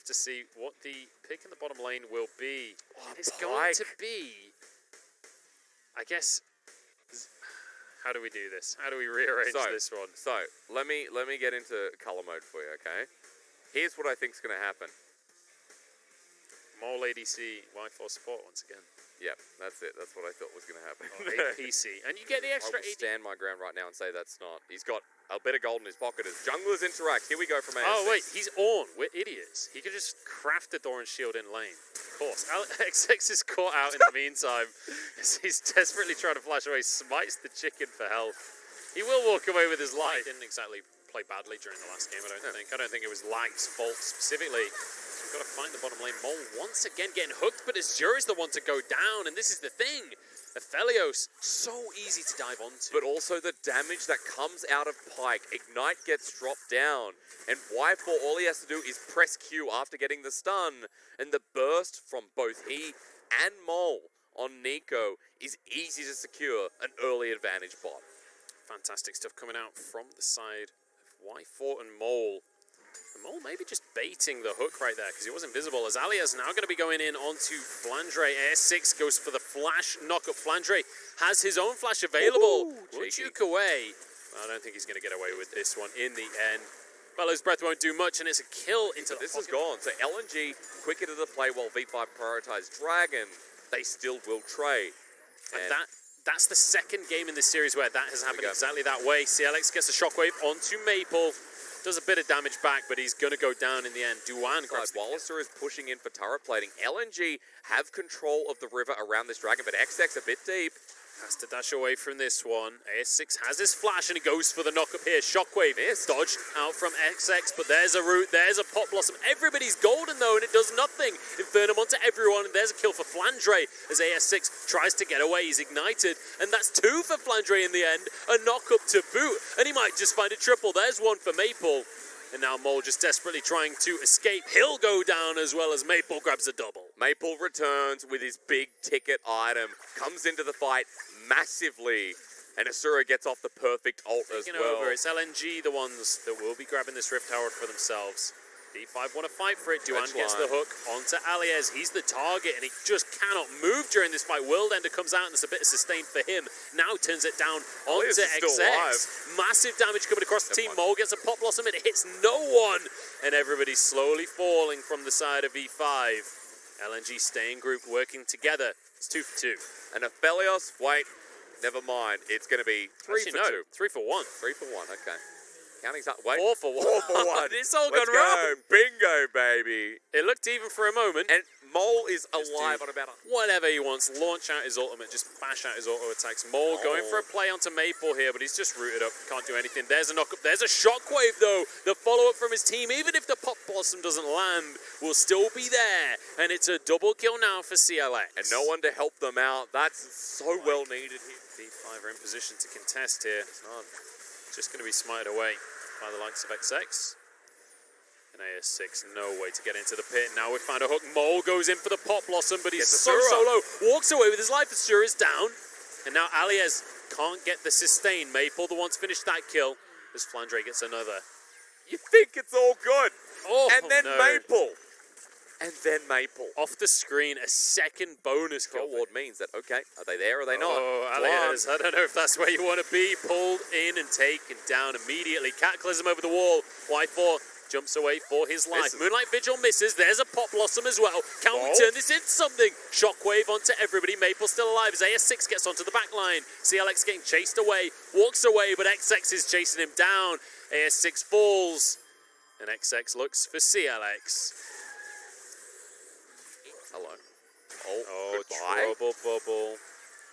to see what the pick in the bottom lane will be. It's Pike. going to be, I guess. How do we do this? How do we rearrange this one? So let me get into color mode for you, okay? Here's what I think's going to happen. Mole ADC, Y4 support once again. Yep, that's it. That's what I thought was going to happen. 8 PC. And you get the I extra will stand my ground right now and say that's not. He's got a bit of gold in his pocket as junglers interact. Here we go from AS6. Oh, wait. He's Ornn. We're idiots. He could just craft the Doran shield in lane. Of course. XX is caught out in the meantime as he's desperately trying to flash away. Smites the chicken for health. He will walk away with his life. Didn't exactly play badly during the last game, I don't think. I don't think it was Lag's fault specifically. We've got to find the bottom lane. Mole once again getting hooked, but Azure is the one to go down, and this is the thing. Aphelios, so easy to dive onto. But also the damage that comes out of Pike. Ignite gets dropped down, and Y4, all he has to do is press Q after getting the stun, and the burst from both he and Mole on Nico is easy to secure an early advantage bot. Fantastic stuff coming out from the side of Y4 and Mole. And Mole maybe just baiting the hook right there because he was invisible. As Alia's now going to be going in onto Flandre. AS6 goes for the flash knockup. Flandre has his own flash available. Will juke away. I don't think he's going to get away with this one in the end. Bellow's breath won't do much, and it's a kill into the This is gone. So LNG quicker to the play while V5 prioritize Dragon. They still will trade. And that's the second game in this series where that has happened exactly that way. CLX gets a shockwave onto Maple. Does a bit of damage back, but he's going to go down in the end. Duan grabs the Wallister is pushing in for turret plating. LNG have control of the river around this Dragon, but XX a bit deep. Has to dash away from this one. AS6 has his flash and he goes for the knockup here. Shockwave dodged out from XX, but there's a root, there's a Pot Blossom. Everybody's golden though, and it does nothing. Infernum onto everyone, and there's a kill for Flandre as AS6 tries to get away. He's ignited, and that's 2 for Flandre in the end. A knockup to boot, and he might just find a triple. There's 1 for Maple. And now Mole just desperately trying to escape. He'll go down as well as Maple grabs a double. Maple returns with his big ticket item, comes into the fight massively, and Asura gets off the perfect ult as well. Over. It's LNG, the ones that will be grabbing this Rift Tower for themselves. D5 want to fight for it. Duan gets the hook onto Aliez. He's the target, and he just cannot move during this fight. Worldender comes out, and there's a bit of sustain for him. Now turns it down onto XX. Massive damage coming across the team. Mole gets a Pot Blossom, and it hits no one. And everybody's slowly falling from the side of E5. LNG staying group working together. It's 2 for 2. And Aphelios, wait, never mind. It's going to be 3 for 2. 3 for 1. 3 for 1, okay. Counting's up. Wait. 4 for 1. 4 for 1. It's all Let's gone wrong. Bingo, baby. It looked even for a moment. And Mole is alive on about whatever he wants. Launch out his ultimate. Just bash out his auto attacks. Mole going for a play onto Maple here, but he's just rooted up. Can't do anything. There's a knockup. There's a shockwave, though. The follow-up from his team, even if the Pot Blossom doesn't land, will still be there. And it's a double kill now for CLX. And no one to help them out. That's so well needed here. V5 are in position to contest here. It's not just going to be smited away by the likes of XX. And AS6, no way to get into the pit. Now we find a hook. Mole goes in for the Pot Blossom, but he's so solo. Walks away with his life. Asura is down. And now Aliez can't get the sustain. Maple, the one to finish that kill, as Flandre gets another. You think it's all good. Oh, and then Maple. And then Maple. Off the screen, a second bonus kill. Award means that, okay, are they there or are they not? Oh, Aliez, I don't know if that's where you want to be. Pulled in and taken down immediately. Cataclysm over the wall. Y4 jumps away for his life. Moonlight Vigil misses. There's a Pot Blossom as well. Can we turn this into something? Shockwave onto everybody. Maple still alive as AS6 gets onto the back line. CLX getting chased away. Walks away, but XX is chasing him down. AS6 falls. And XX looks for CLX. Hello. Oh, trouble bubble.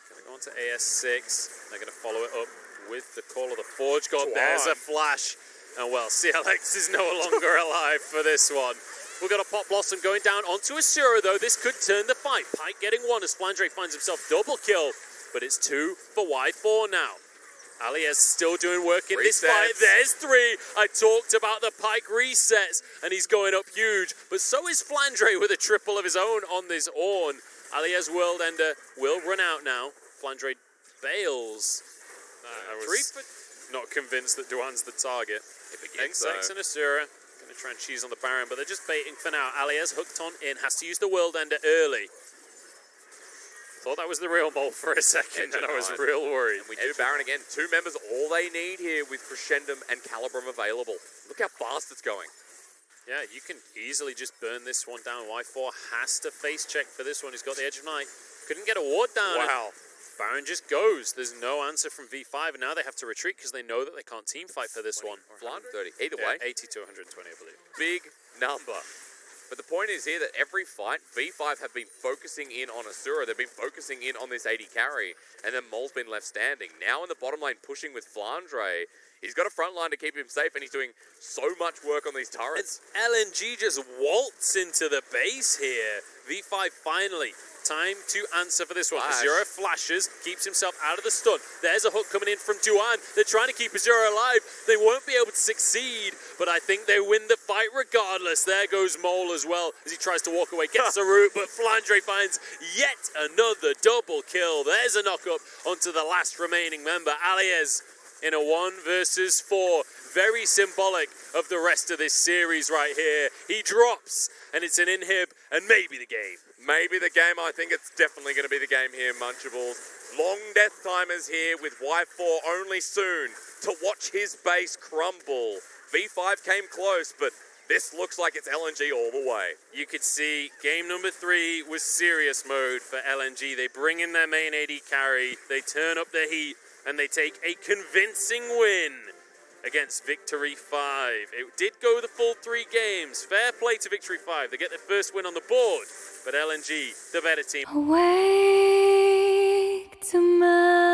Gonna go on to AS6. They're gonna follow it up with the Call of the Forge God. There's a flash. And well, CLX is no longer alive for this one. We've got a Pot Blossom going down onto Asura though. This could turn the fight. Pike getting 1 as Flandre finds himself double kill. But it's 2 for Y4 now. Aliez still doing work in this fight. There's 3. I talked about the Pike resets, and he's going up huge. But so is Flandre with a triple of his own on this Ornn. Aliez Worldender will run out now. Flandre bails. I was not convinced that Duan's the target. XX and Asura going to They try and cheese on the Baron, but they're just baiting for now. Alias hooked on in, has to use the World Ender early. Thought that was the real mole for a second, and I was real worried. And we do Baron again. 2 members, all they need here with Crescendum and Calibrum available. Look how fast it's going. Yeah, you can easily just burn this one down. Y4 has to face check for this one. He's got the Edge of Night. Couldn't get a ward down. Wow. Baron just goes. There's no answer from V5, and now they have to retreat because they know that they can't team fight for this one. Flandre 30. Either Yeah, way. 80 to 120, I believe. Big number. But the point is here that every fight, V5 have been focusing in on Asura. They've been focusing in on this 80 carry, and then Mole's been left standing. Now in the bottom lane, pushing with Flandre. He's got a front line to keep him safe, and he's doing so much work on these turrets. LNG just waltz into the base here. V5 finally. Time to answer for this one. Flash. Azura flashes, keeps himself out of the stun. There's a hook coming in from Duan. They're trying to keep Azura alive. They won't be able to succeed, but I think they win the fight regardless. There goes Mole as well as he tries to walk away. Gets a root, but Flandre finds yet another double kill. There's a knock-up onto the last remaining member, Alias, in a 1 versus 4. Very symbolic of the rest of this series right here. He drops, and it's an inhib, and maybe the game. Maybe the game. I think it's definitely going to be the game here, Munchables. Long death timers here with Y4 only soon to watch his base crumble. V5 came close, but this looks like it's LNG all the way. You could see game number 3 was serious mode for LNG. They bring in their main AD carry, they turn up the heat, and they take a convincing win against Victory 5. It did go the full 3 games. Fair play to Victory 5. They get their first win on the board, but LNG, the better team. Awake to my